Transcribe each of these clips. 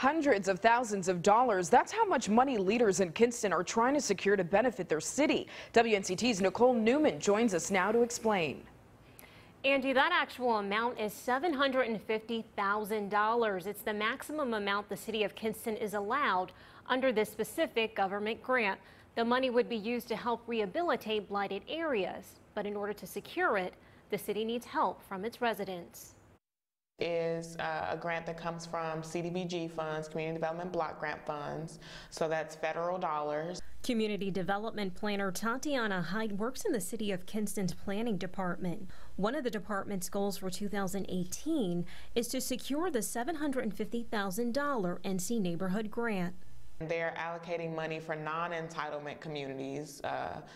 Hundreds of thousands of dollars. That's how much money leaders in Kinston are trying to secure to benefit their city. WNCT's Nicole Newman joins us now to explain. Andy, that actual amount is $750,000. It's the maximum amount the city of Kinston is allowed under this specific government grant. The money would be used to help rehabilitate blighted areas, but in order to secure it, the city needs help from its residents. Is a grant that comes from CDBG funds, Community Development Block Grant funds, so that's federal dollars. Community Development Planner Tatyana Hyde works in the City of Kinston's Planning Department. One of the department's goals for 2018 is to secure the $750,000 NC Neighborhood Grant. They're allocating money for non-entitlement communities,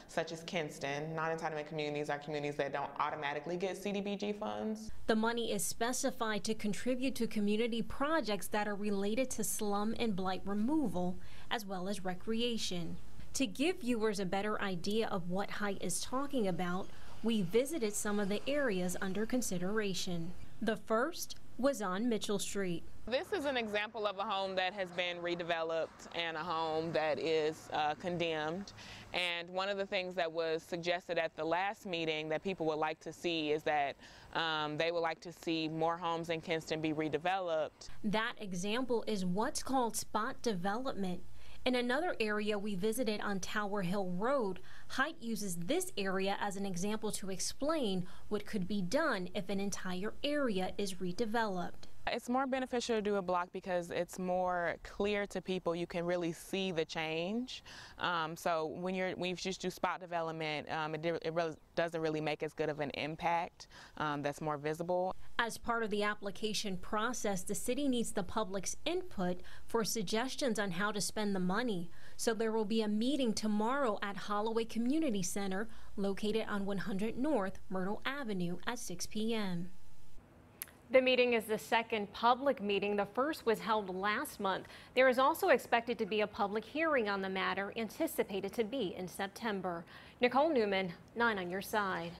such as Kinston. Non-entitlement communities are communities that don't automatically get CDBG funds. The money is specified to contribute to community projects that are related to slum and blight removal, as well as recreation. To give viewers a better idea of what Hyde is talking about, we visited some of the areas under consideration. The first was on Mitchell Street. This is an example of a home that has been redeveloped and a home that is condemned. And one of the things that was suggested at the last meeting that people would like to see is that they would like to see more homes in Kinston be redeveloped. That example is what's called spot development. In another area we visited on Tower Hill Road, Hyde uses this area as an example to explain what could be done if an entire area is redeveloped. It's more beneficial to do a block because it's more clear to people. You can really see the change. So when you just do spot development, it really doesn't really make as good of an impact. That's more visible. As part of the application process, the city needs the public's input for suggestions on how to spend the money. So there will be a meeting tomorrow at Holloway Community Center, located on 100 North Myrtle Avenue at 6 p.m. The meeting is the second public meeting. The first was held last month. There is also expected to be a public hearing on the matter, anticipated to be in September. Nicole Newman, 9 on your side.